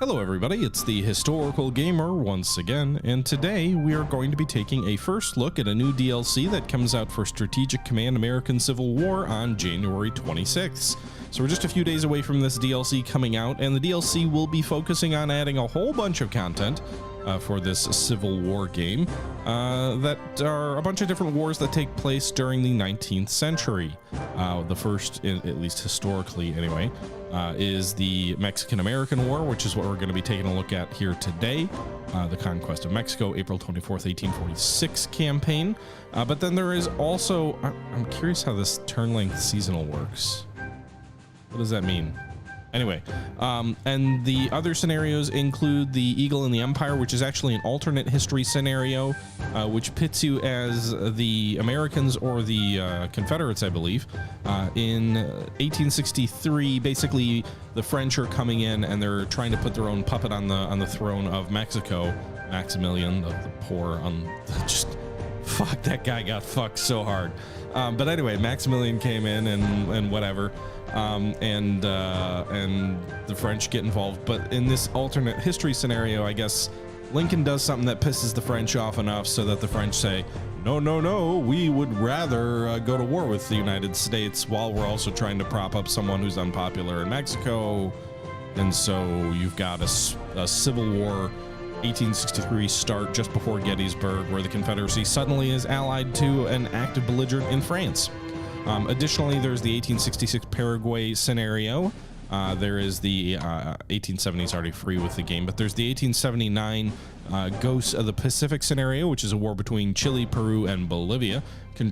Hello everybody, it's the Historical Gamer once again, and today we are going to be taking a first look at a new DLC that comes out for Strategic Command American Civil War on January 26th. So we're just a few days away from this DLC coming out, and the DLC will be focusing on adding a whole bunch of content for this Civil War game that are a bunch of different wars that take place during the 19th century. The first, at least historically anyway, is the Mexican-American War, which is what we're going to be taking a look at here today. The Conquest of Mexico, April 24th, 1846 campaign. But then there is also, I'm curious how this turn length seasonal works. What does that mean? Anyway, and the other scenarios include the Eagle and the Empire, which is actually an alternate history scenario, which pits you as the Americans or the Confederates, I believe. In 1863, basically the French are coming in and they're trying to put their own puppet on the throne of Mexico. Maximilian, the poor, just fuck, that guy got fucked so hard. But anyway, Maximilian came in and whatever. And the French get involved, but in this alternate history scenario, I guess Lincoln does something that pisses the French off enough so that the French say, no, we would rather go to war with the United States while we're also trying to prop up someone who's unpopular in Mexico. And so you've got a Civil War 1863 start just before Gettysburg, where the Confederacy suddenly is allied to an active belligerent in France. Additionally, there's the 1866 Paraguay scenario. There is the 1870s already free with the game, but there's the 1879 Ghosts of the Pacific scenario, which is a war between Chile, Peru, and Bolivia,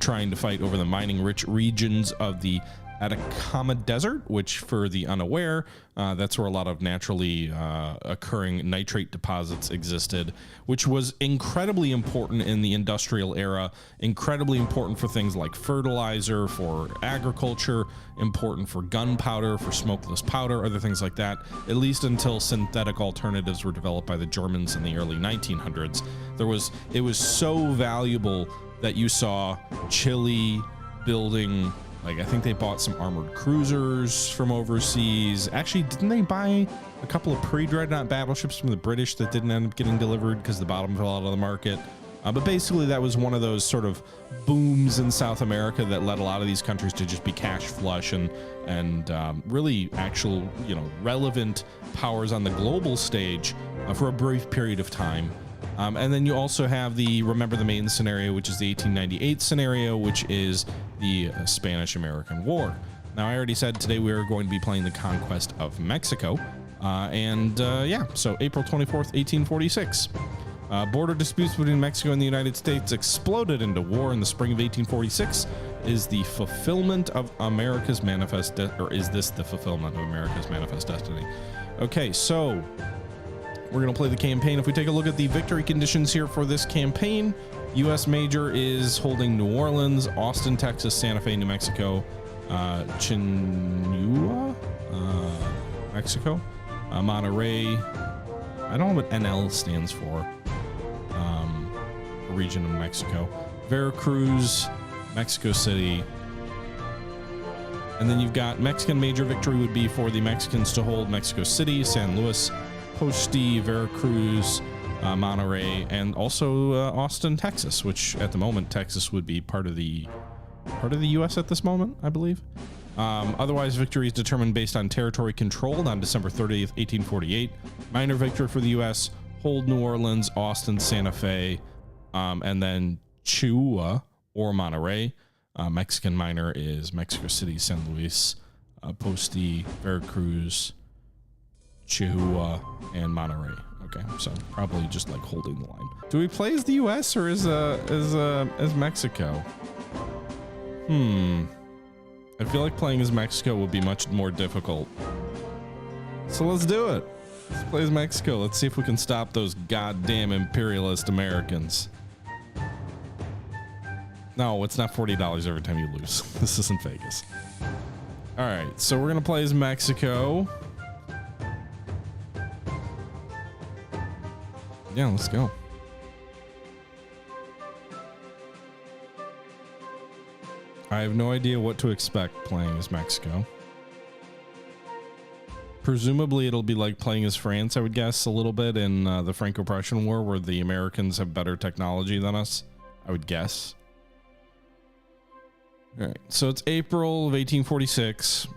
trying to fight over the mining-rich regions of the Atacama Desert, which, for the unaware, that's where a lot of naturally occurring nitrate deposits existed, which was incredibly important in the industrial era, incredibly important for things like fertilizer, for agriculture, important for gunpowder, for smokeless powder, other things like that, at least until synthetic alternatives were developed by the Germans in the early 1900s. It was so valuable that you saw Chile building, like, I think they bought some armored cruisers from overseas. Actually, didn't they buy a couple of pre-dreadnought battleships from the British that didn't end up getting delivered because the bottom fell out of the market? But basically, that was one of those sort of booms in South America that led a lot of these countries to just be cash flush and really actual, relevant powers on the global stage for a brief period of time. And then you also have the Remember the Maine scenario, which is the 1898 scenario, which is the Spanish-American War. Now, I already said today we are going to be playing the Conquest of Mexico. Yeah, so April 24th, 1846. Border disputes between Mexico and the United States exploded into war in the spring of 1846. Is the fulfillment of America's manifest, or is this the fulfillment of America's manifest destiny? Okay, so we're going to play the campaign. If we take a look at the victory conditions here for this campaign, U.S. Major is holding New Orleans, Austin, Texas, Santa Fe, New Mexico, Chinua, Mexico, Monterrey. I don't know what NL stands for. Region of Mexico, Veracruz, Mexico City. And then you've got Mexican major victory would be for the Mexicans to hold Mexico City, San Luis Potosí, Veracruz, Monterrey, and also Austin, Texas, which at the moment Texas would be part of the U.S. at this moment, I believe. Otherwise, victory is determined based on territory controlled on December 30th, 1848. Minor victory for the U.S. hold New Orleans, Austin, Santa Fe, and then Chihuahua or Monterrey. Mexican minor is Mexico City, San Luis Potosí, Veracruz, Chihuahua, and Monterrey. Okay, so probably just like holding the line. Do we play as the U.S. or as Mexico? I feel like playing as Mexico would be much more difficult. So let's do it. Let's play as Mexico. Let's see if we can stop those goddamn imperialist Americans. No, it's not $40 every time you lose. This isn't Vegas. All right, so we're gonna play as Mexico. Yeah, let's go. I have no idea what to expect playing as Mexico. Presumably it'll be like playing as France, I would guess, a little bit in the Franco-Prussian War, where the Americans have better technology than us, I would guess. All right, so it's April of 1846.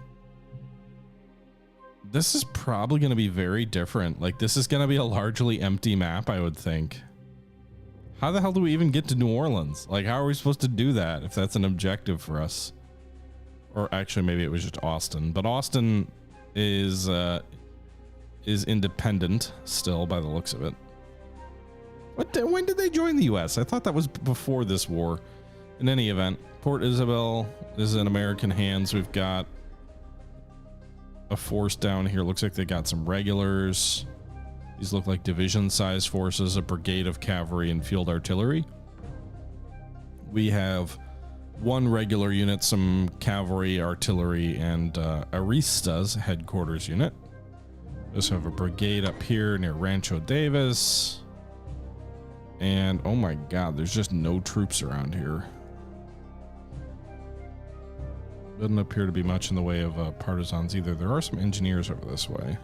This is probably going to be very different. Like, this is going to be a largely empty map, I would think. How the hell do we even get to New Orleans? Like, how are we supposed to do that if that's an objective for us? Or actually, maybe it was just Austin. But Austin is independent still, by the looks of it. When did they join the U.S.? I thought that was before this war. In any event, Port Isabel is in American hands. We've got a force down here. Looks like they got some regulars. These look like division-sized forces, a brigade of cavalry and field artillery. We have one regular unit, some cavalry, artillery, and Arista's headquarters unit. We also have a brigade up here near Rancho Davis. And oh my god, there's just no troops around here. Doesn't appear to be much in the way of partisans either. There are some engineers over this way.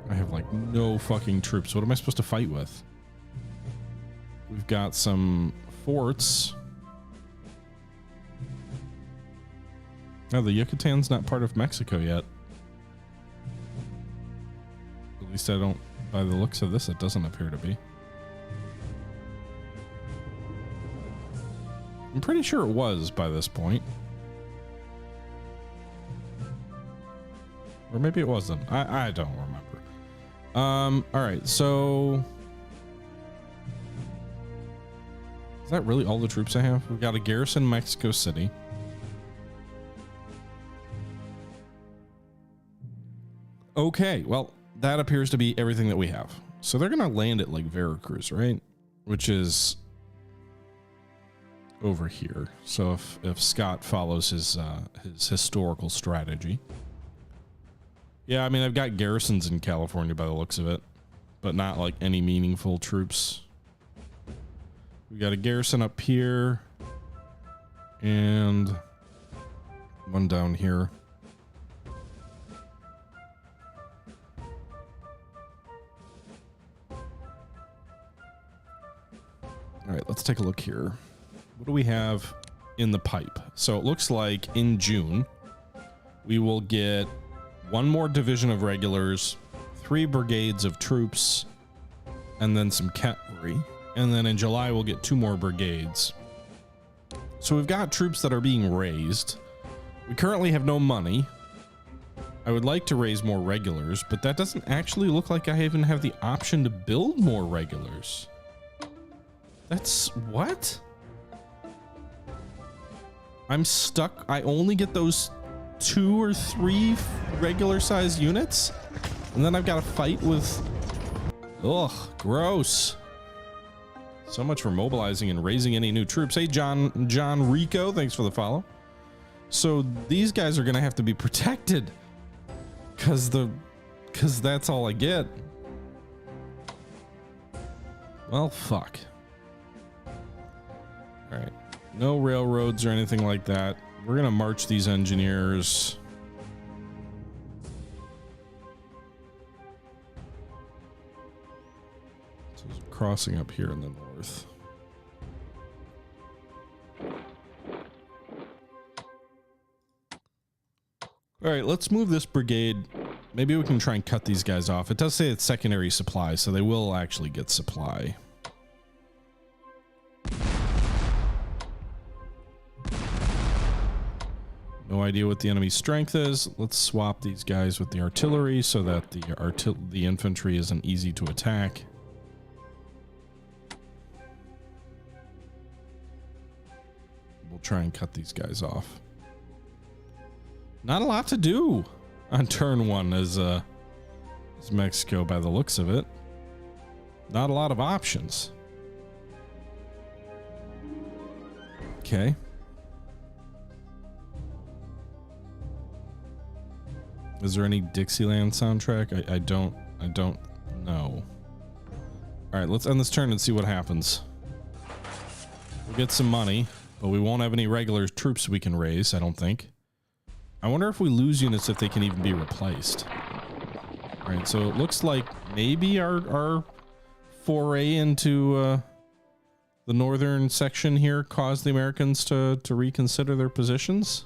I have like no fucking troops. What am I supposed to fight with? We've got some forts. No, the Yucatan's not part of Mexico yet. At least I don't, by the looks of this, it doesn't appear to be. I'm pretty sure it was by this point. Or maybe it wasn't. I don't remember. All right, so is that really all the troops I have? We've got a garrison in Mexico City. Okay, well, that appears to be everything that we have. So they're gonna land at like Veracruz, right? Which is over here. So if Scott follows his historical strategy. Yeah, I mean, I've got garrisons in California by the looks of it, but not like any meaningful troops. We got a garrison up here and one down here. All right, let's take a look here. What do we have in the pipe? So it looks like in June, we will get one more division of regulars, 3 brigades of troops, and then some cavalry. And then in July, we'll get 2 more brigades. So we've got troops that are being raised. We currently have no money. I would like to raise more regulars, but that doesn't actually look like I even have the option to build more regulars. That's what? I'm stuck. I only get those 2 or 3 regular sized units, and then I've got to fight with, ugh, gross. So much for mobilizing and raising any new troops. Hey, John Rico, thanks for the follow. So these guys are gonna have to be protected because that's all I get. Well, fuck. All right, no railroads or anything like that. We're gonna march these engineers. So there's a crossing up here in the north. All right, let's move this brigade. Maybe we can try and cut these guys off. It does say it's secondary supply, so they will actually get supply. No idea what the enemy's strength is. Let's swap these guys with the artillery so that the infantry isn't easy to attack. We'll try and cut these guys off. Not a lot to do on turn 1 as Mexico by the looks of it. Not a lot of options. Okay. Is there any Dixieland soundtrack? I don't know. All right, let's end this turn and see what happens. We'll get some money. But we won't have any regular troops we can raise, I don't think. I wonder if we lose units, if they can even be replaced. All right, so it looks like maybe our foray into the northern section here caused the Americans to reconsider their positions.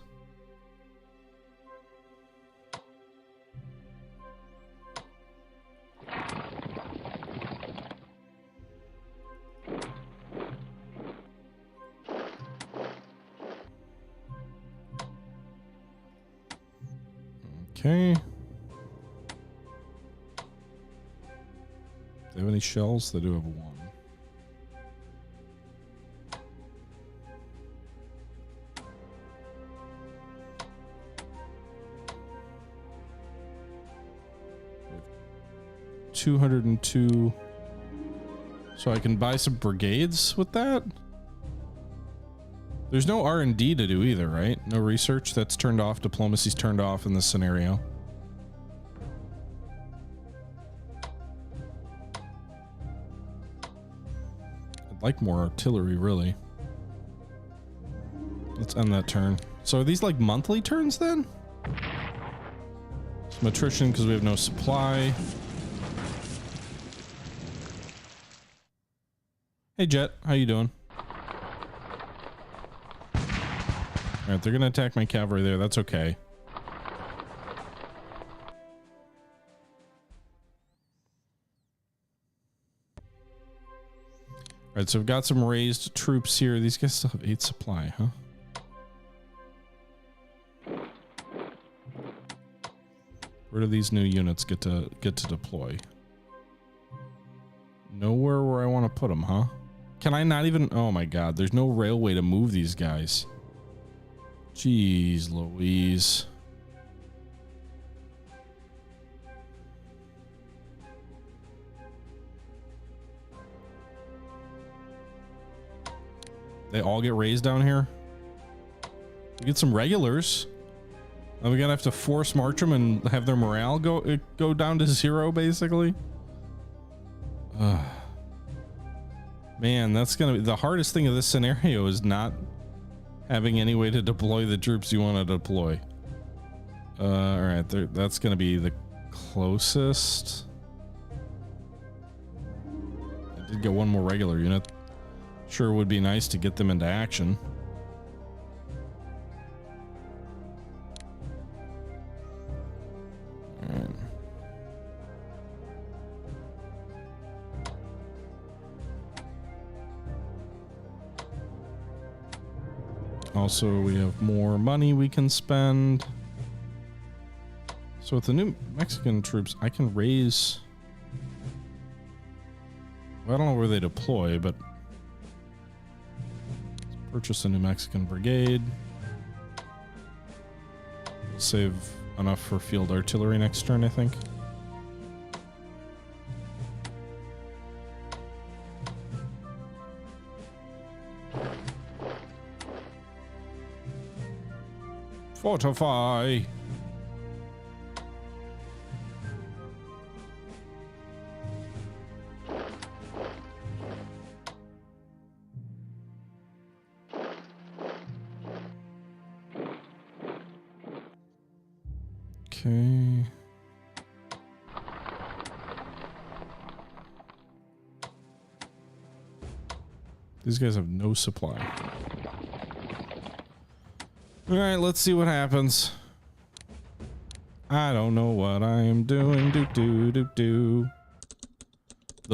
Okay. Do they have any shells? They do have one. We have 202. So I can buy some brigades with that? There's no R&D to do either, right? No research. That's turned off. Diplomacy's turned off in this scenario. I'd like more artillery, really. Let's end that turn. So are these like monthly turns then? Some attrition because we have no supply. Hey Jet, how you doing? Alright, they're gonna attack my cavalry there. That's okay. Alright, so we've got some raised troops here. These guys still have 8 supply, huh? Where do these new units get to deploy? Nowhere where I want to put them, huh? Can I not even... Oh my god, there's no railway to move these guys. Jeez Louise. They all get raised down here? We get some regulars. Are we gonna have to force march them and have their morale go down to 0 basically? Man, that's gonna be the hardest thing of this scenario, is not having any way to deploy the troops you want to deploy. All right, that's gonna be the closest. I did get one more regular unit. Sure would be nice to get them into action. All right. Also, we have more money we can spend. So with the new Mexican troops, I can raise... Well, I don't know where they deploy, but... Let's purchase a New Mexican brigade. Save enough for field artillery next turn, I think. Fortify. Okay. These guys have no supply. All right, let's see what happens. I don't know what I am doing. The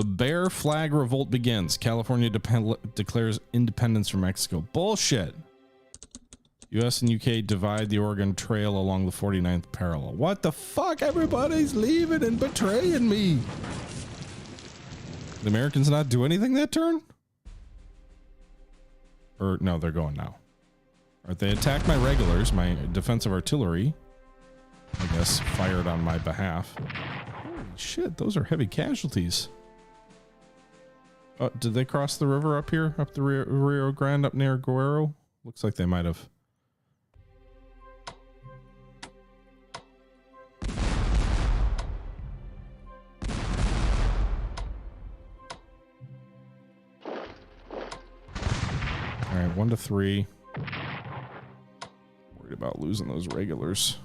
Bear Flag Revolt begins. California declares independence from Mexico. Bullshit. US and UK divide the Oregon Trail along the 49th parallel. What the fuck? Everybody's leaving and betraying me. The Americans not do anything that turn? Or no, they're going now. All right, they attacked my regulars, my defensive artillery. I guess fired on my behalf. Holy shit, those are heavy casualties. Did they cross the river up here? Up the Rio Grande up near Guerrero? Looks like they might have. All right, 1 to 3. Worried about losing those regulars.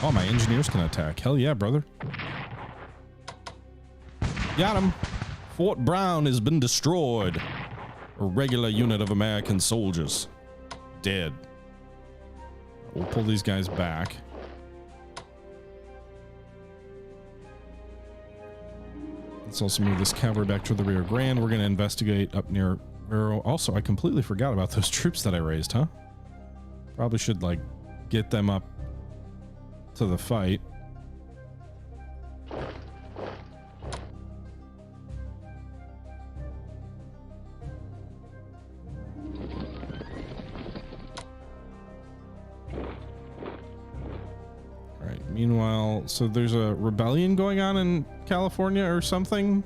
Oh, my engineers can attack. Hell yeah, brother. Got him. Fort Brown has been destroyed. A regular unit of American soldiers. Dead. We'll pull these guys back. Let's also move this cavalry back to the Rio Grande. We're going to investigate up near Vero. Also, I completely forgot about those troops that I raised, huh? Probably should, like, get them up to the fight. Meanwhile, so there's a rebellion going on in California or something.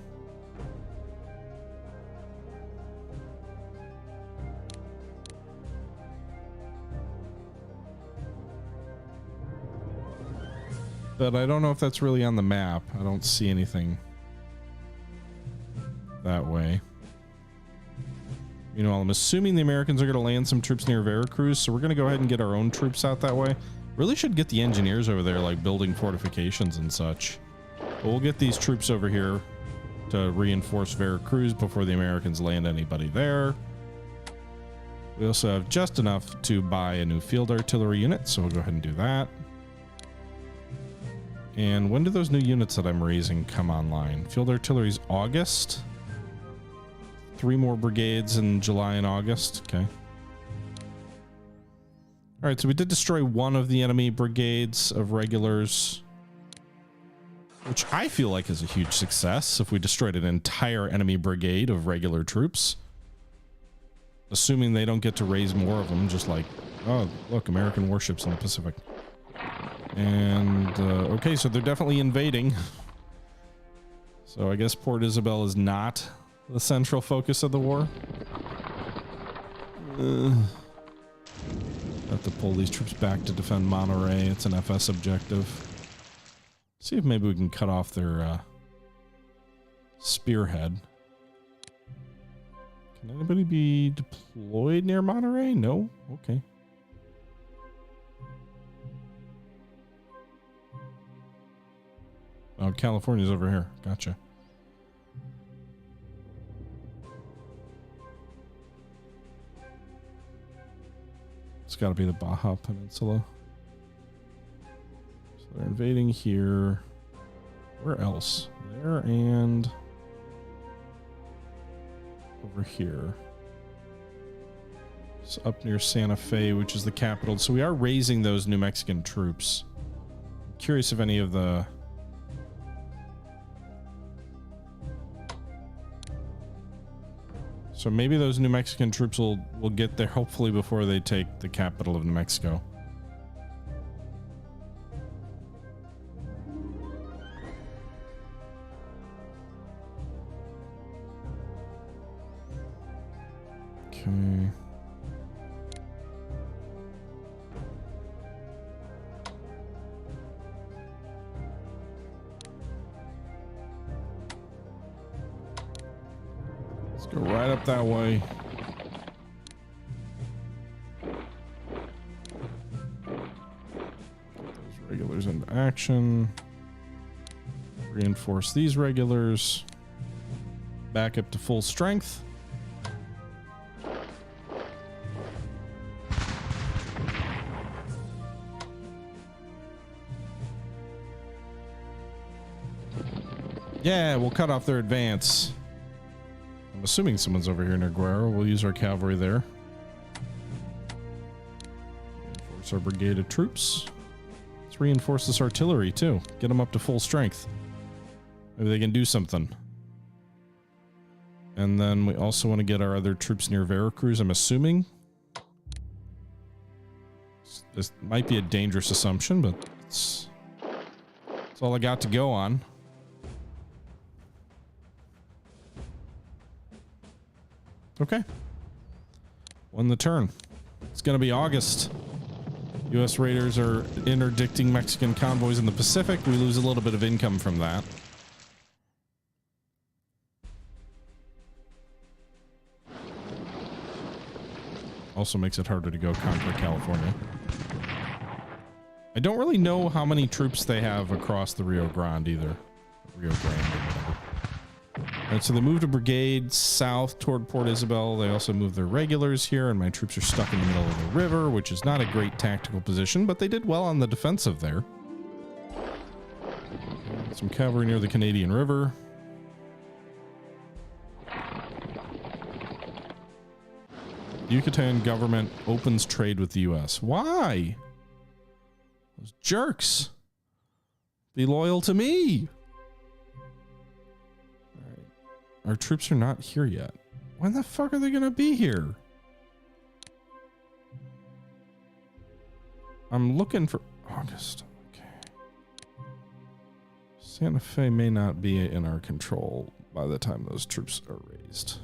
But I don't know if that's really on the map. I don't see anything that way. Meanwhile, I'm assuming the Americans are going to land some troops near Veracruz, so we're going to go ahead and get our own troops out that way. Really should get the engineers over there, like building fortifications and such. But we'll get these troops over here to reinforce Veracruz before the Americans land anybody there. We also have just enough to buy a new field artillery unit, so we'll go ahead and do that. And when do those new units that I'm raising come online? Field artillery's August. 3 more brigades in July and August. Okay. All right, so we did destroy one of the enemy brigades of regulars, which I feel like is a huge success if we destroyed an entire enemy brigade of regular troops. Assuming they don't get to raise more of them, just like, oh, look, American warships in the Pacific. And, okay, so they're definitely invading. So I guess Port Isabel is not the central focus of the war. Have to pull these troops back to defend Monterey. It's an FS objective. See if maybe we can cut off their spearhead. Can anybody be deployed near Monterey? No? Okay. Oh, California's over here. Gotcha. It's got to be the Baja Peninsula. So they're invading here. Where else? There and over here. It's up near Santa Fe, which is the capital. So we are raising those New Mexican troops. I'm curious if any of the... So maybe those New Mexican troops will get there hopefully before they take the capital of New Mexico. Okay. Go right up that way. Those regulars into action. Reinforce these regulars. Back up to full strength. Yeah, we'll cut off their advance. I'm assuming someone's over here near Guerrero. We'll use our cavalry there. Reinforce our brigade of troops. Let's reinforce this artillery too. Get them up to full strength. Maybe they can do something. And then we also want to get our other troops near Veracruz, I'm assuming. This might be a dangerous assumption, but it's all I got to go on. Okay. Won the turn. It's going to be August. U.S. raiders are interdicting Mexican convoys in the Pacific. We lose a little bit of income from that. Also makes it harder to go conquer California. I don't really know how many troops they have across the Rio Grande either. Rio Grande or whatever. Alright, so they moved a brigade south toward Port Isabel. They also moved their regulars here, and my troops are stuck in the middle of the river, which is not a great tactical position, but they did well on the defensive there. Some cavalry near the Canadian River. The Yucatan government opens trade with the U.S. Why? Those jerks. Be loyal to me. All right. Our troops are not here yet. When the fuck are they going to be here? I'm looking for August. Okay. Santa Fe may not be in our control by the time those troops are raised.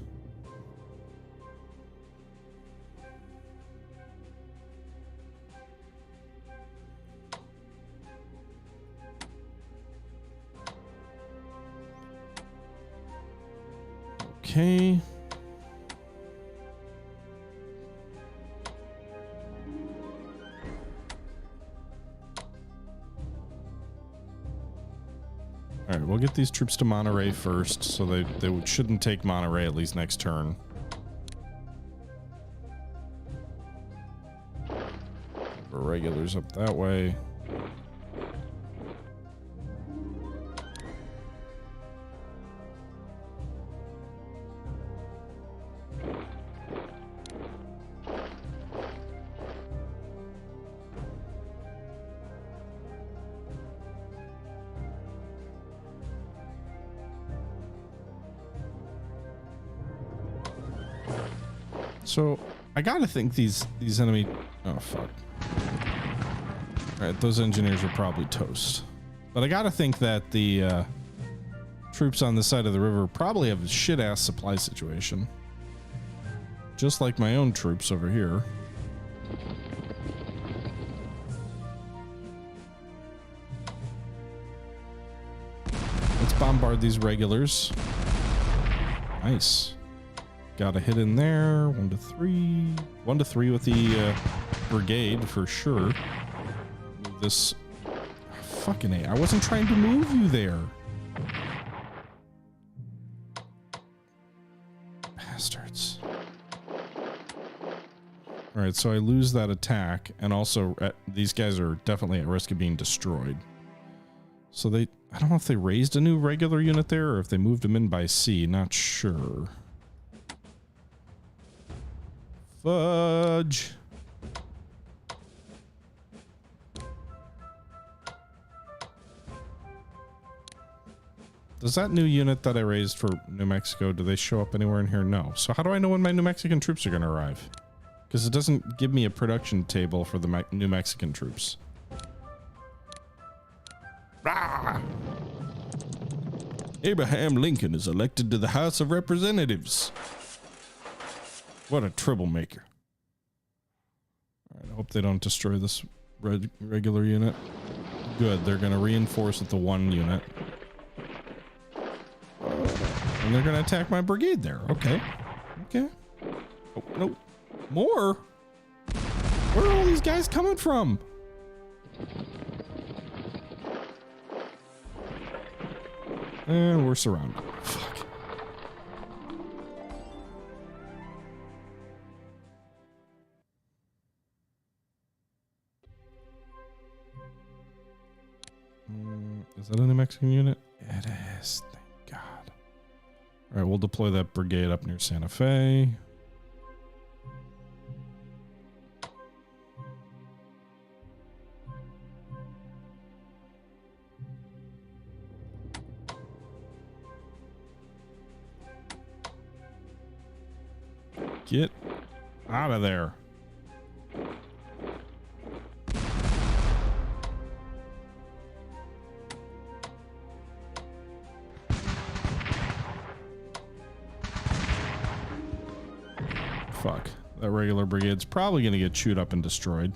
Okay. All right, we'll get these troops to Monterey first, so they shouldn't take Monterey at least next turn. Our regulars up that way. So I gotta think these enemy. Oh fuck! All right, those engineers are probably toast. But I gotta think that the troops on the side of the river probably have a shit ass supply situation, just like my own troops over here. Let's bombard these regulars. Nice. Got a hit in there. 1 to 3. 1 to 3 with the brigade for sure. Move this. Fucking A. I wasn't trying to move you there. Bastards. Alright, so I lose that attack. And also, these guys are definitely at risk of being destroyed. So they. I don't know if they raised a new regular unit there or if they moved them in by sea. Not sure. Fudge. Does that new unit that I raised for New Mexico, do they show up anywhere in here? No. So how do I know when my New Mexican troops are going to arrive? Because it doesn't give me a production table for the New Mexican troops. Rah! Abraham Lincoln is elected to the House of Representatives. What a troublemaker. All right, I hope they don't destroy this regular unit. Good, they're going to reinforce with the 1 unit. And they're going to attack my brigade there. Okay. Okay. Oh, no. More? Where are all these guys coming from? And we're surrounded. Fuck. Is that a New Mexican unit? It is. Thank God. All right, we'll deploy that brigade up near Santa Fe. Get out of there. Fuck. That regular brigade's probably going to get chewed up and destroyed.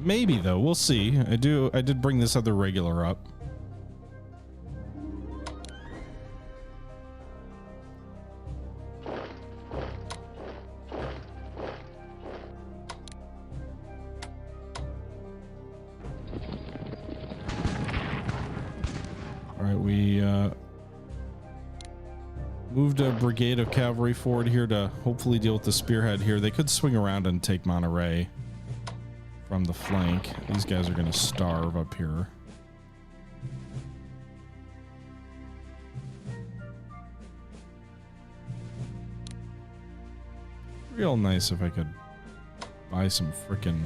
Maybe though, we'll see. I did bring this other regular up. All right, we moved a brigade of cavalry forward here to hopefully deal with the spearhead here. They could swing around and take Monterey from the flank. These guys are going to starve up here. Real nice if I could buy some frickin'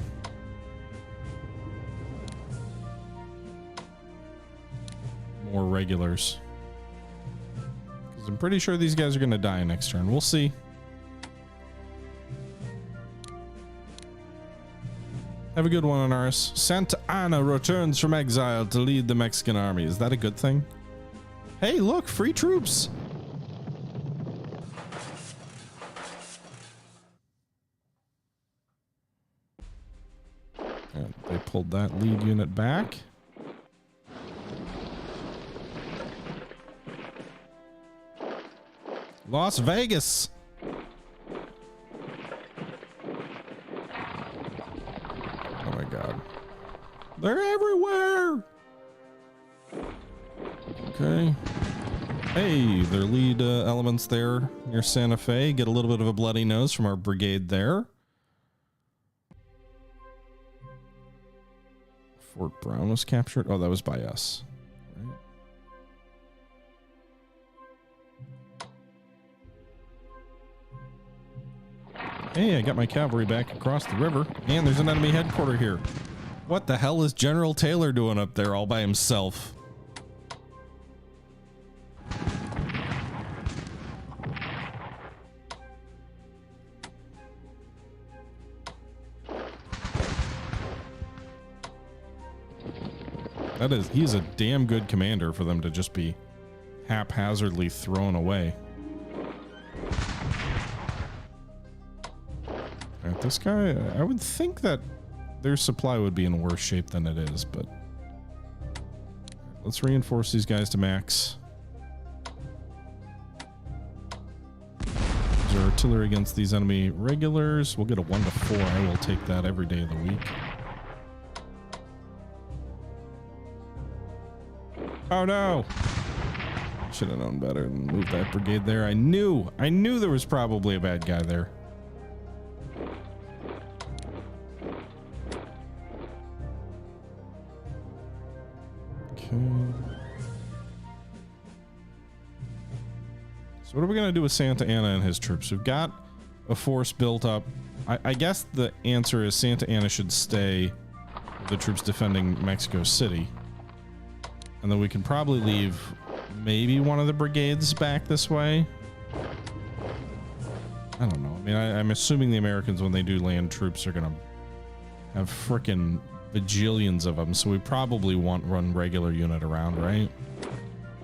more regulars. Because I'm pretty sure these guys are going to die next turn. We'll see. Have a good one, Anaris. Santa Anna returns from exile to lead the Mexican army. Is that a good thing? Hey, look, free troops. And they pulled that lead unit back. Las Vegas. Oh my God. They're everywhere. Okay. Hey, their lead elements there near Santa Fe. Get a little bit of a bloody nose from our brigade there. Fort Brown was captured. Oh, that was by us. Right. Hey, I got my cavalry back across the river, and there's an enemy headquarters here. What the hell is General Taylor doing up there all by himself? He's a damn good commander for them to just be haphazardly thrown away. Alright, this guy, I would think that their supply would be in worse shape than it is, but let's reinforce these guys to max. There's artillery against these enemy regulars. We'll get a 1 to 4. I will take that every day of the week. Oh no! Should have known better than move that brigade there. I knew there was probably a bad guy there. Okay. So what are we gonna do with Santa Anna and his troops? We've got a force built up. I guess the answer is Santa Anna should stay with the troops defending Mexico City. And then we can probably leave maybe one of the brigades back this way. I don't know. I mean, I'm assuming the Americans, when they do land troops, are going to have frickin' bajillions of them. So we probably want run regular unit around, right?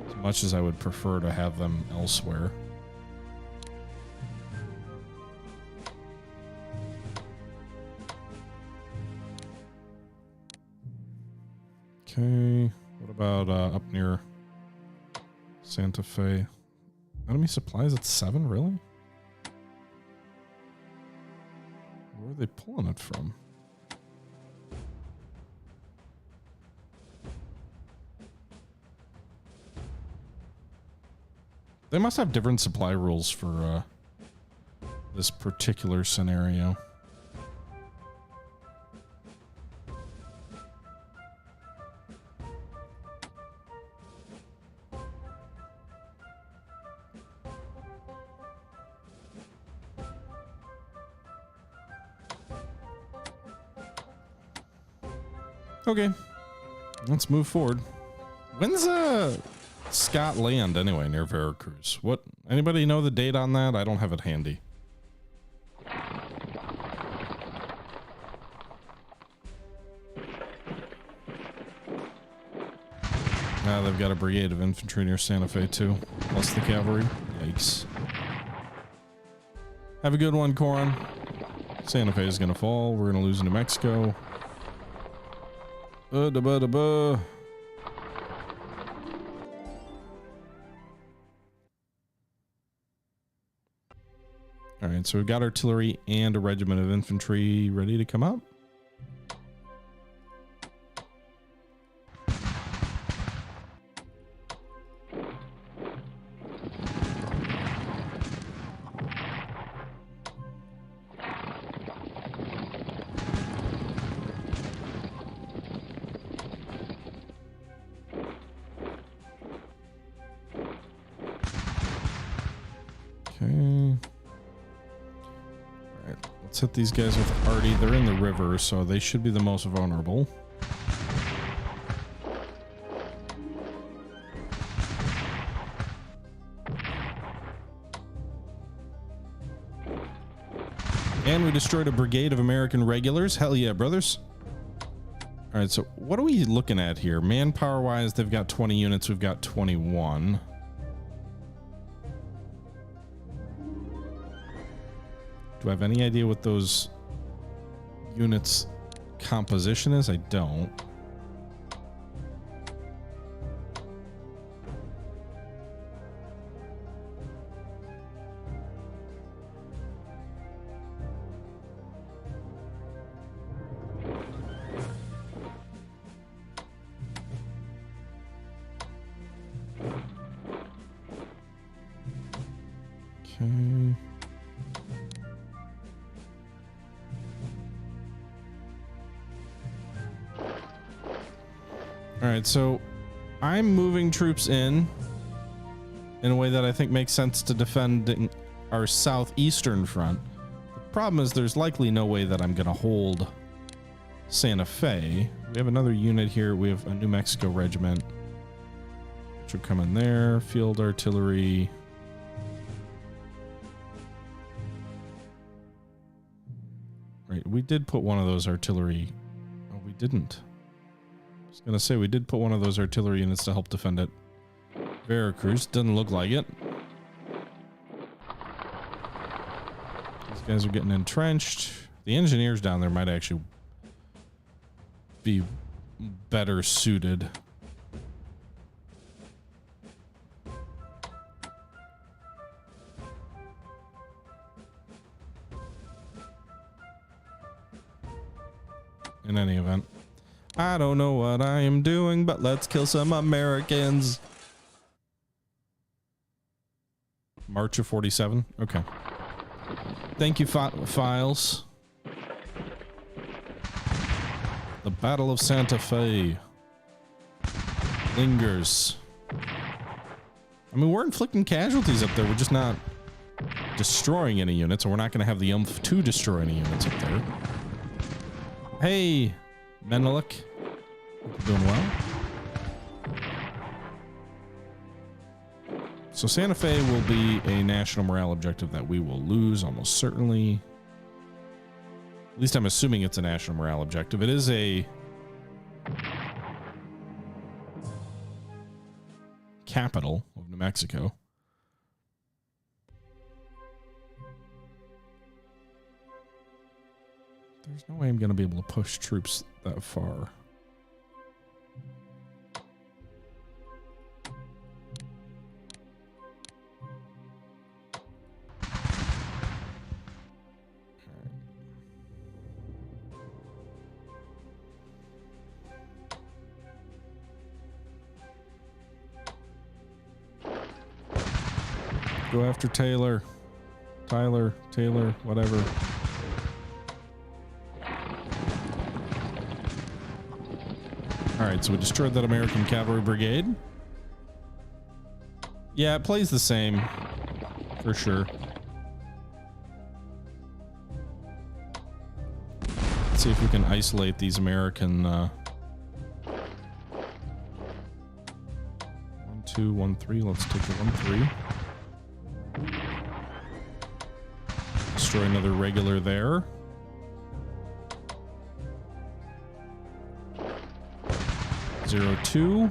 As much as I would prefer to have them elsewhere. Okay. What about up near Santa Fe? Enemy supplies at 7, really? Where are they pulling it from? They must have different supply rules for this particular scenario. Okay, let's move forward. When's Scott land anyway near Veracruz? What? Anybody know the date on that? I don't have it handy. Now they've got a brigade of infantry near Santa Fe too, plus the cavalry. Yikes. Have a good one, Corin. Santa Fe is gonna fall. We're gonna lose New Mexico. Da-ba-da-ba. All right, so we've got artillery and a regiment of infantry ready to come up. Okay. Alright, let's hit these guys with Arty. They're in the river, so they should be the most vulnerable. And we destroyed a brigade of American regulars. Hell yeah, brothers. Alright, so what are we looking at here? Manpower-wise, they've got 20 units. We've got 21. Do I have any idea what those units composition is? I don't. Okay. All right, so I'm moving troops in a way that I think makes sense to defend our southeastern front. The problem is there's likely no way that I'm going to hold Santa Fe. We have another unit here. We have a New Mexico regiment, which will come in there. Field artillery. Right, we did put one of those artillery. Oh, we didn't. I was gonna say we did put one of those artillery units to help defend it. Veracruz doesn't look like it. These guys are getting entrenched. The engineers down there might actually be better suited. In any event, I don't know what I am doing, but let's kill some Americans. March of 47. Okay. Thank you, files. The Battle of Santa Fe lingers. I mean, we're inflicting casualties up there. We're just not destroying any units, and we're not going to have the oomph to destroy any units up there. Hey, Menelik. Doing well. So Santa Fe will be a national morale objective that we will lose almost certainly. At least I'm assuming it's a national morale objective. It is a capital of New Mexico. There's no way I'm going to be able to push troops that far. Go after Taylor, whatever. All right, so we destroyed that American cavalry brigade. Yeah, it plays the same for sure. Let's see if we can isolate these American 1, 2, 1, 3. Let's take the 1, 3. Destroy another regular there. Zero, 2.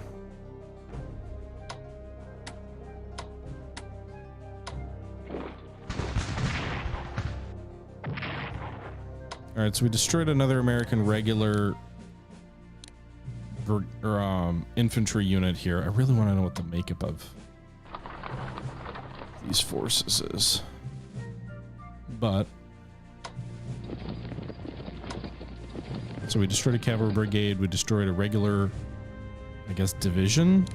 All right, so we destroyed another American regular infantry unit here. I really want to know what the makeup of these forces is. But so we destroyed a cavalry brigade. We destroyed a regular, I guess, division.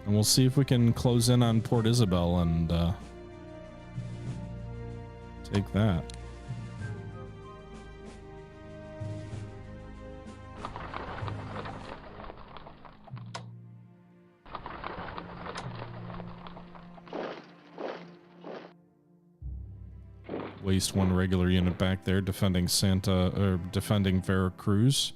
And we'll see if we can close in on Port Isabel and take that. Waste one regular unit back there defending defending Veracruz.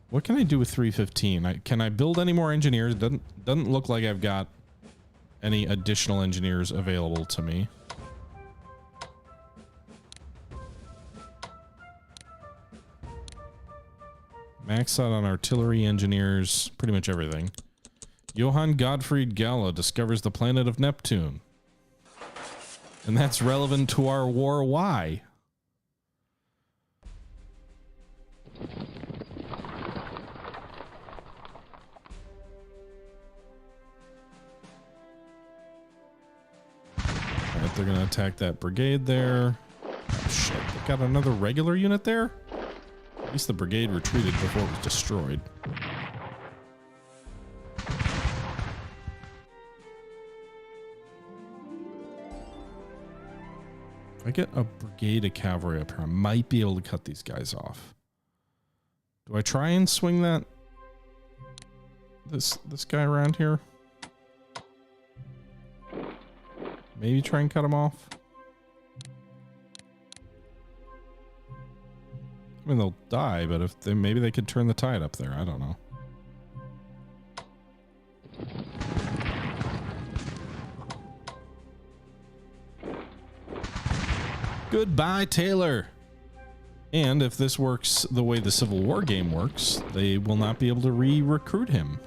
What can I do with 315? Can I build any more engineers? Doesn't look like I've got any additional engineers available to me. Max out on artillery engineers, pretty much everything. Johann Gottfried Galle discovers the planet of Neptune. And that's relevant to our war. Why? Alright, they're gonna attack that brigade there. Oh shit, they got another regular unit there? At least the brigade retreated before it was destroyed. If I get a brigade of cavalry up here, I might be able to cut these guys off. Do I try and swing that this guy around here? Maybe try and cut him off. I mean, they'll die, but if they maybe they could turn the tide up there. I don't know. Goodbye, Taylor. And if this works the way the Civil War game works, they will not be able to re-recruit him.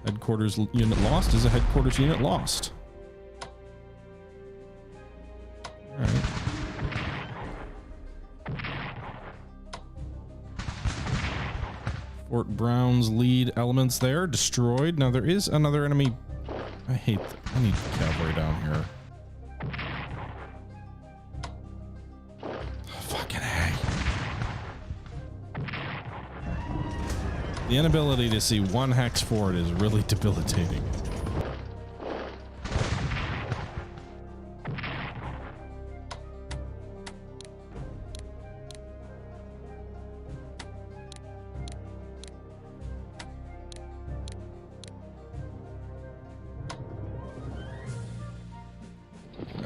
Headquarters unit lost is a headquarters unit lost. All right. Fort Brown's lead elements there destroyed. Now there is another enemy. I need cavalry down here. Fucking A. The inability to see one hex forward is really debilitating.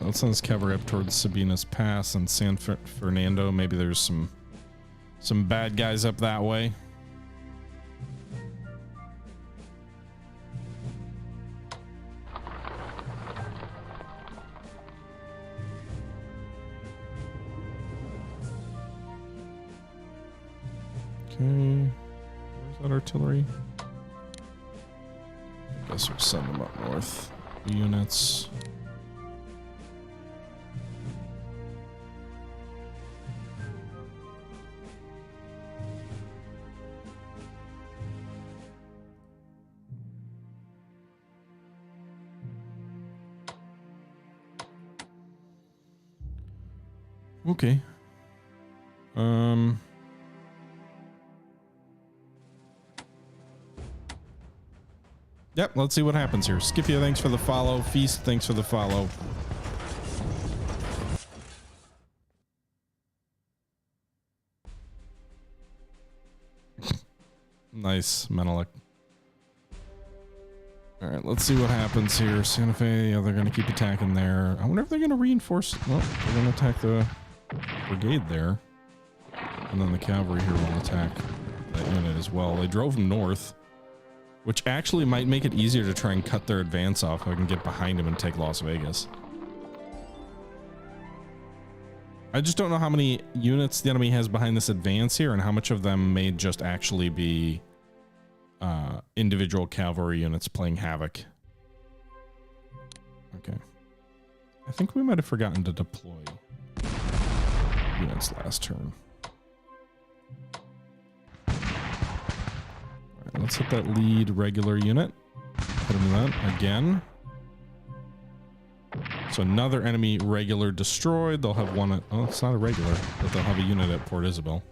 Let's send this cavalry up towards Sabinas Pass and San Fernando. Maybe there's some bad guys up that way. Okay, where's that artillery? I guess we'll send them up north. Units. Okay. Yep, let's see what happens here. Scipio, thanks for the follow. Feast, thanks for the follow. Nice, Menelik. All right, let's see what happens here. Santa Fe, yeah, they're going to keep attacking there. I wonder if they're going to reinforce. Well, they're going to attack the brigade there. And then the cavalry here will attack that unit as well. They drove them north, which actually might make it easier to try and cut their advance off so I can get behind them and take Las Vegas. I just don't know how many units the enemy has behind this advance here and how much of them may just actually be individual cavalry units playing havoc. Okay. I think we might have forgotten to deploy units last turn. All right, let's hit that lead regular unit. Hit him with that again. So another enemy regular destroyed. They'll have one at, oh, it's not a regular, but they'll have a unit at Port Isabel.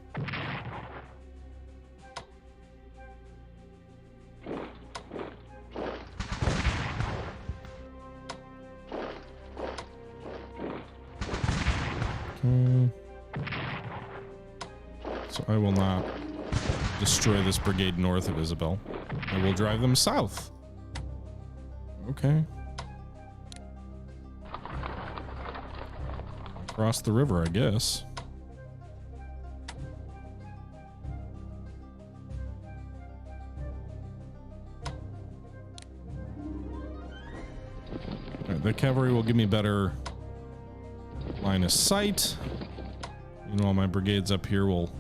So I will not destroy this brigade north of Isabel. I will drive them south. Okay. Across the river, I guess. All right, the cavalry will give me better line of sight. Meanwhile, my brigades up here will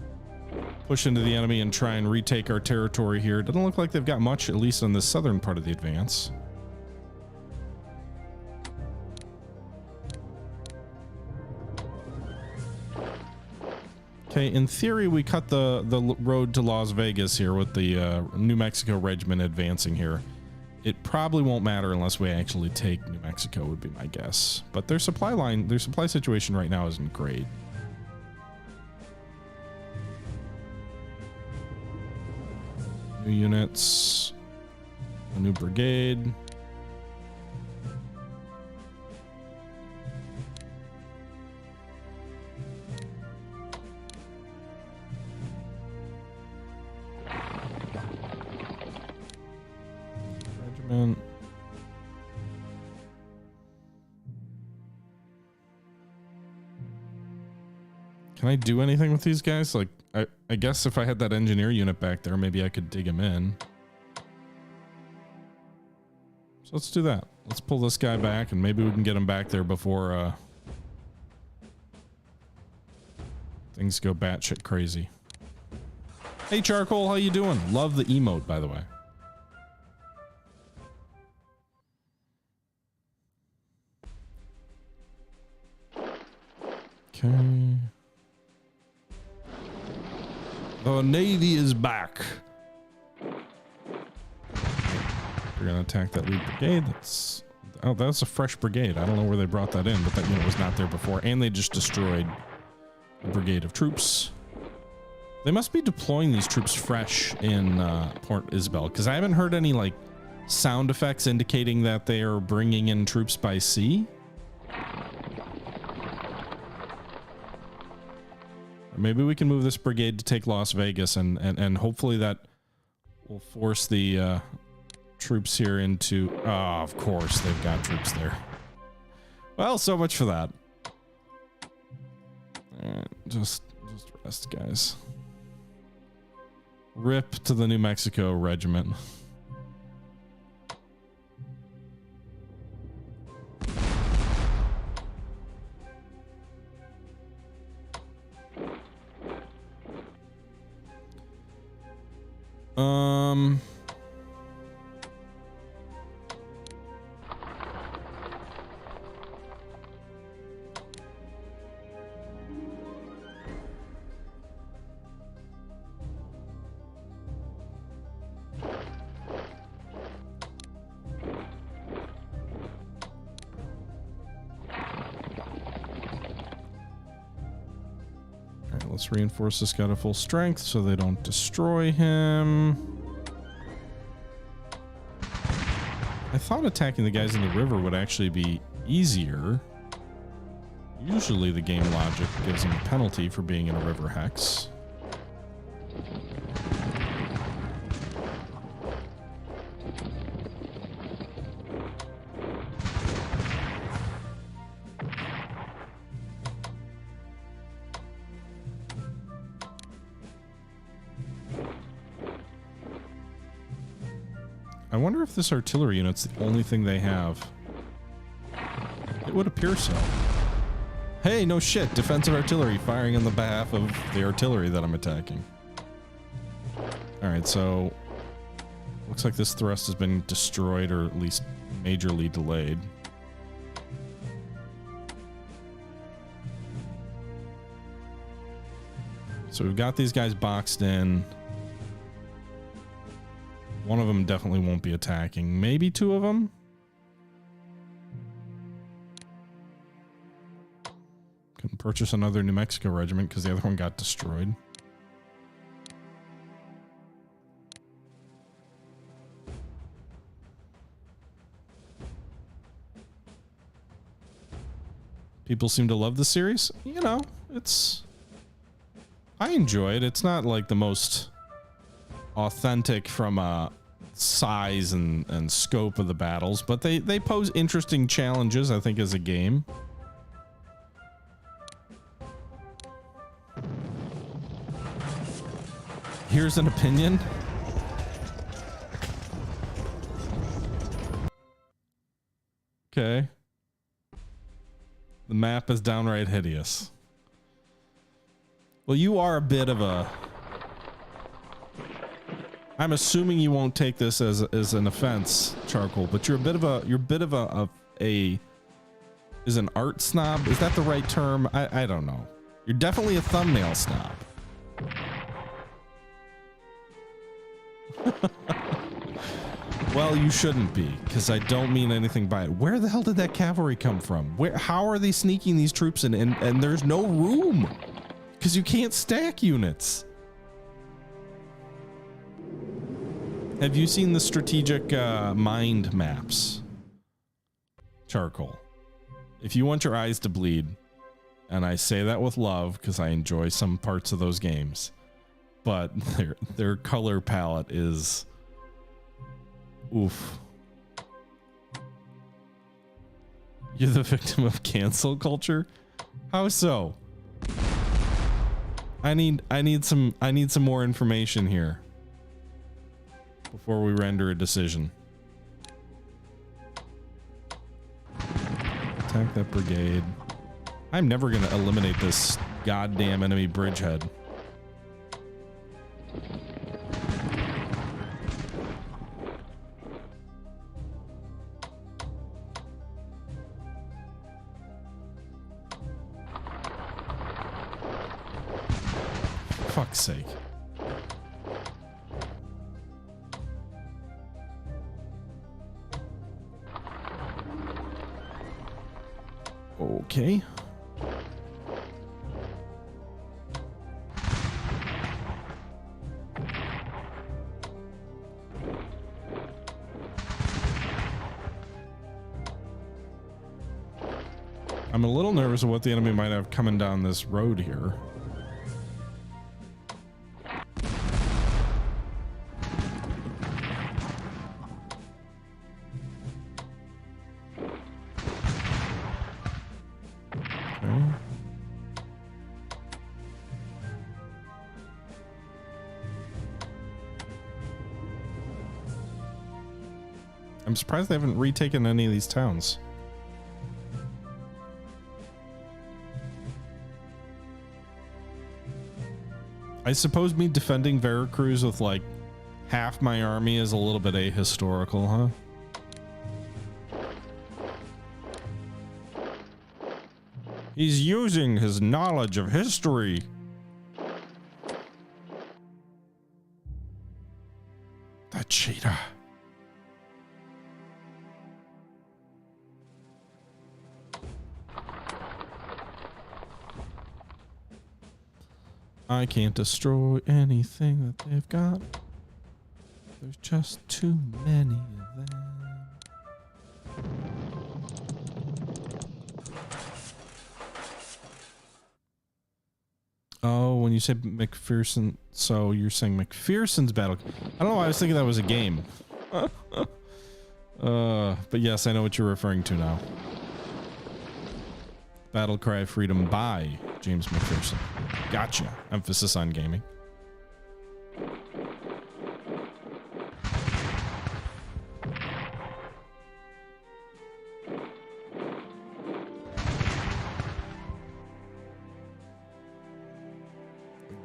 push into the enemy and try and retake our territory here. Doesn't look like they've got much, at least on the southern part of the advance. Okay, in theory, we cut the road to Las Vegas here with the New Mexico regiment advancing here. It probably won't matter unless we actually take New Mexico, would be my guess. But their supply situation right now isn't great. New units, a new brigade. Regiment. Can I do anything with these guys? Like, I guess if I had that engineer unit back there, maybe I could dig him in. So let's do that. Let's pull this guy back and maybe we can get him back there before things go batshit crazy. Hey Charcoal, how you doing? Love the emote, by the way. Okay. The Navy is back. We're gonna attack that lead brigade. That's a fresh brigade. I don't know where they brought that in, but that unit was not there before, and they just destroyed a brigade of troops. They must be deploying these troops fresh in Port Isabel, because I haven't heard any like sound effects indicating that they are bringing in troops by sea. Maybe we can move this brigade to take Las Vegas, and hopefully that will force the troops here into... Oh, of course, they've got troops there. Well, so much for that. All right, just rest, guys. Rip to the New Mexico regiment. Let's reinforce this guy to full strength so they don't destroy him. I thought attacking the guys in the river would actually be easier. Usually the game logic gives them a penalty for being in a river hex. I wonder if this artillery unit's the only thing they have. It would appear so. Hey, no shit. Defensive artillery firing on the behalf of the artillery that I'm attacking. Alright, so Looks like this thrust has been destroyed or at least majorly delayed. So we've got these guys boxed in. One of them definitely won't be attacking. Maybe two of them. Can purchase another New Mexico regiment because the other one got destroyed. People seem to love the series. You know, I enjoy it. It's not like the most authentic from a size and scope of the battles, but they pose interesting challenges, I think, as a game. Here's an opinion. Okay. The map is downright hideous. Well, you are a bit of a... I'm assuming you won't take this as an offense, Charcoal, but you're a bit of a is an art snob? Is that the right term? I don't know. You're definitely a thumbnail snob. Well, you shouldn't be, because I don't mean anything by it. Where the hell did that cavalry come from? How are they sneaking these troops in? And there's no room, because you can't stack units. Have you seen the strategic mind maps, Charcoal? If you want your eyes to bleed, and I say that with love because I enjoy some parts of those games, but their color palette is oof. You're the victim of cancel culture? How so? I need some more information here before we render a decision. Attack that brigade. I'm never gonna eliminate this goddamn enemy bridgehead. Fuck's sake. Okay. I'm a little nervous of what the enemy might have coming down this road here. I'm surprised they haven't retaken any of these towns. I suppose me defending Veracruz with like half my army is a little bit ahistorical, huh? He's using his knowledge of history. That cheetah. I can't destroy anything that they've got. There's just too many of them. Oh, when you say McPherson, so you're saying McPherson's battle. I don't know why I was thinking that was a game. But yes, I know what you're referring to now. Battle Cry of Freedom by James McPherson. Gotcha. Emphasis on gaming.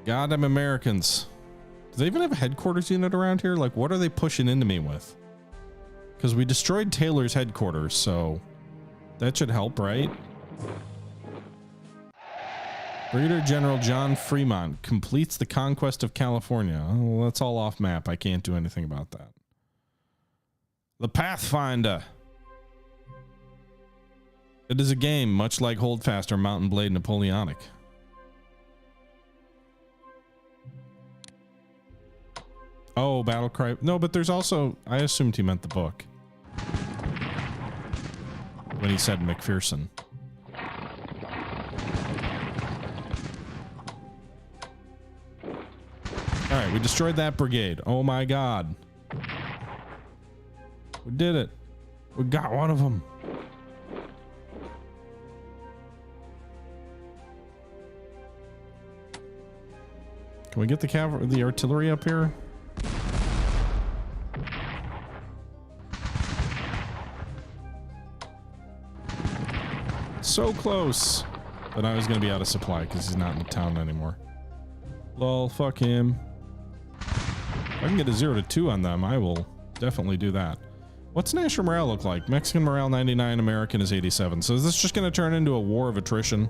Goddamn Americans. Do they even have a headquarters unit around here? Like, what are they pushing into me with? Because we destroyed Taylor's headquarters, so that should help, right? Brigadier General John Fremont completes the conquest of California. Oh, well, that's all off map. I can't do anything about that. The Pathfinder. It is a game much like Holdfast or Mountain Blade Napoleonic. Oh, Battlecry. No, but there's also, I assumed he meant the book when he said McPherson. All right, we destroyed that brigade. Oh my God. We did it. We got one of them. Can we get the cavalry, the artillery up here? So close. But I was going to be out of supply because he's not in the town anymore. Lol, fuck him. If I can get a 0 to 2 on them, I will definitely do that. What's national morale look like? Mexican morale 99, American is 87. So is this just going to turn into a war of attrition?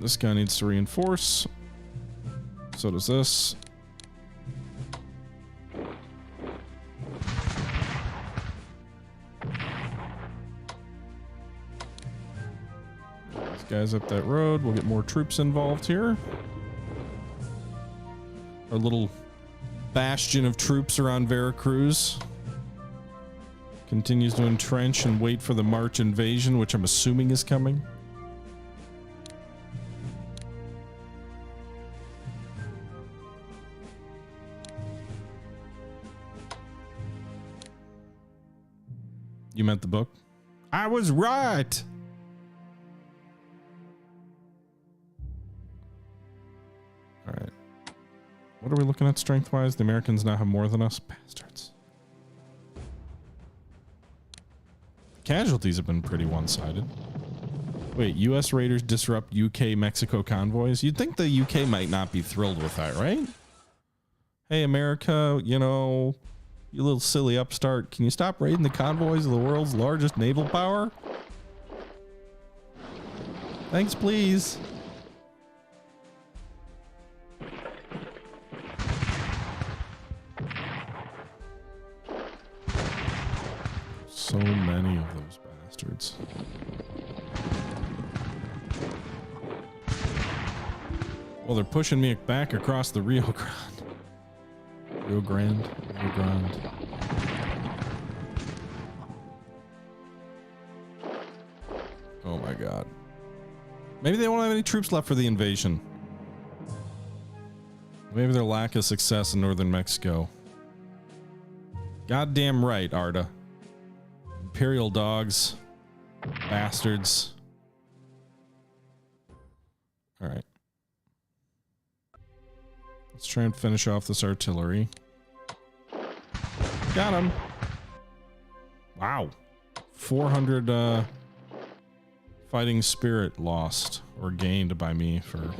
This guy needs to reinforce. So does this. These guys up that road. We'll get more troops involved here. Our little bastion of troops around Veracruz continues to entrench and wait for the March invasion, which I'm assuming is coming. You meant the book? I was right. All right. What are we looking at strength-wise? The Americans now have more than us. Bastards. Casualties have been pretty one-sided. Wait, U.S. raiders disrupt UK-Mexico convoys? You'd think the UK might not be thrilled with that, right? Hey, America, you know... You little silly upstart. Can you stop raiding the convoys of the world's largest naval power? Thanks, please. So many of those bastards. Well, they're pushing me back across the Rio Grande. Rio Grande. Oh my God. Maybe they won't have any troops left for the invasion. Maybe their lack of success in northern Mexico. Goddamn right, Arda. Imperial dogs. Bastards. All right. Let's try and finish off this artillery. Got him. Wow. 400 fighting spirit lost or gained by me for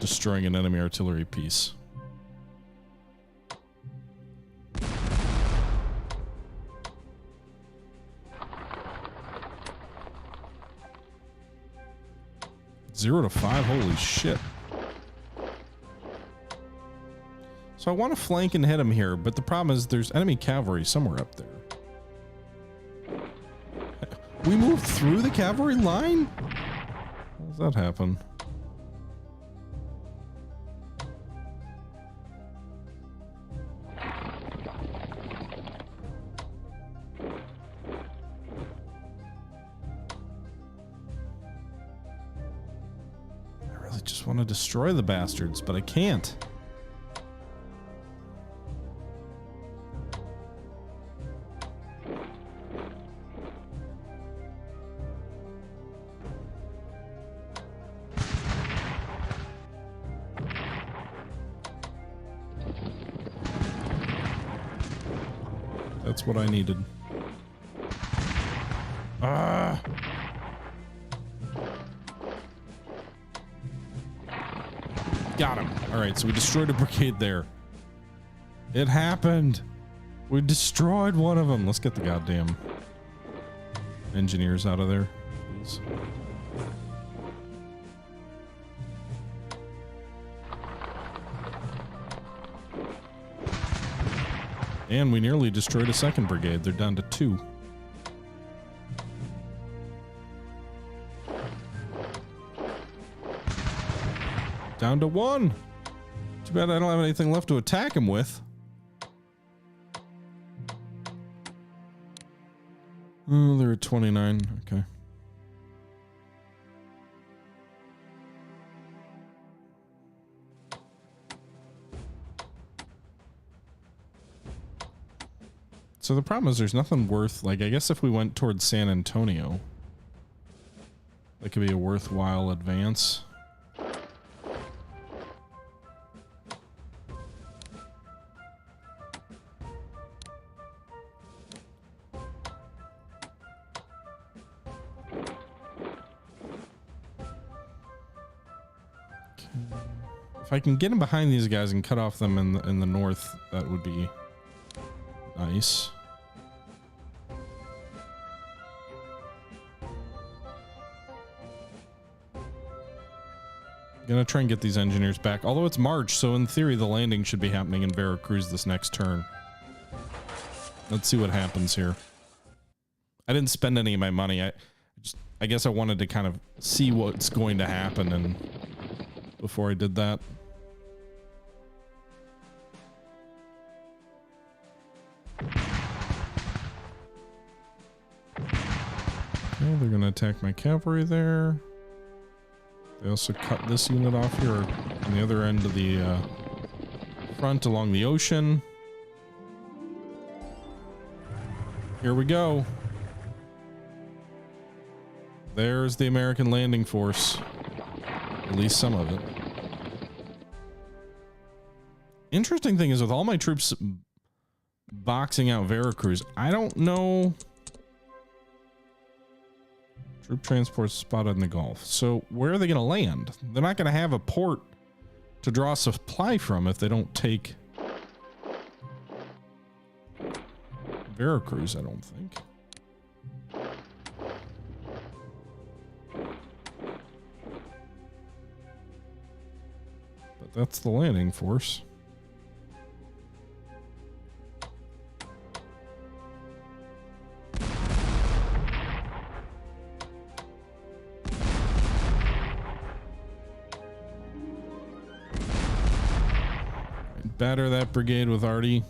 destroying an enemy artillery piece. Zero to 5, holy shit. So I want to flank and hit him here, but the problem is there's enemy cavalry somewhere up there. We moved through the cavalry line? How does that happen? I really just want to destroy the bastards, but I can't. That's what I needed. Ah! Got him. All right, so we destroyed a brigade there. It happened. We destroyed one of them. Let's get the goddamn engineers out of there, please. And we nearly destroyed a second brigade. They're down to 2. Down to 1. Too bad I don't have anything left to attack him with. Oh, they're at 29. Okay. So the problem is there's nothing worth, like, I guess if we went towards San Antonio, that could be a worthwhile advance. If I can get in behind these guys and cut off them in the north, that would be nice. Gonna try and get these engineers back. Although it's March, so in theory the landing should be happening in Veracruz this next turn. Let's see what happens here. I didn't spend any of my money. I guess I wanted to kind of see what's going to happen and before I did that. Okay, they're gonna attack my cavalry there. They also cut this unit off here on the other end of the front along the ocean. Here we go. There's the American landing force. At least some of it. Interesting thing is with all my troops boxing out Veracruz, I don't know. Troop transports spotted in the Gulf. So where are they going to land? They're not going to have a port to draw supply from if they don't take Veracruz, I don't think. But that's the landing force. Batter that brigade with Artie.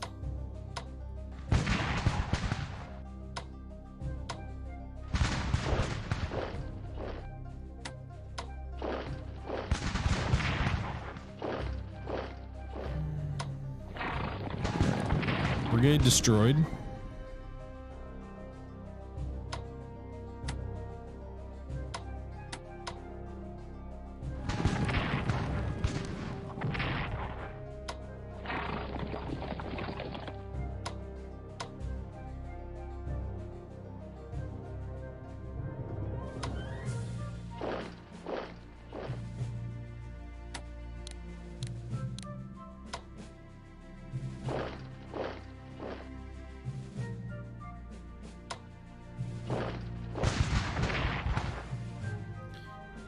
Brigade destroyed.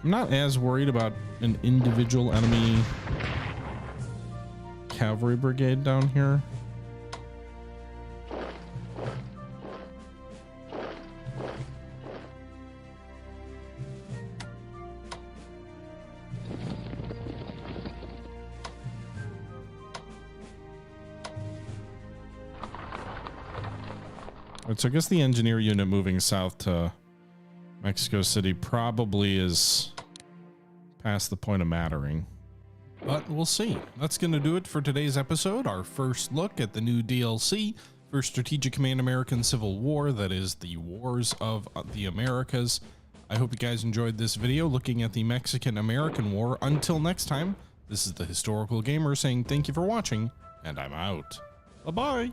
I'm not as worried about an individual enemy cavalry brigade down here. Alright, so I guess the engineer unit moving south to Mexico City probably is past the point of mattering, but we'll see. That's going to do it for today's episode. Our first look at the new DLC for Strategic Command American Civil War, that is the Wars of the Americas. I hope you guys enjoyed this video looking at the Mexican-American War. Until next time, this is the Historical Gamer saying thank you for watching, and I'm out. Bye-bye.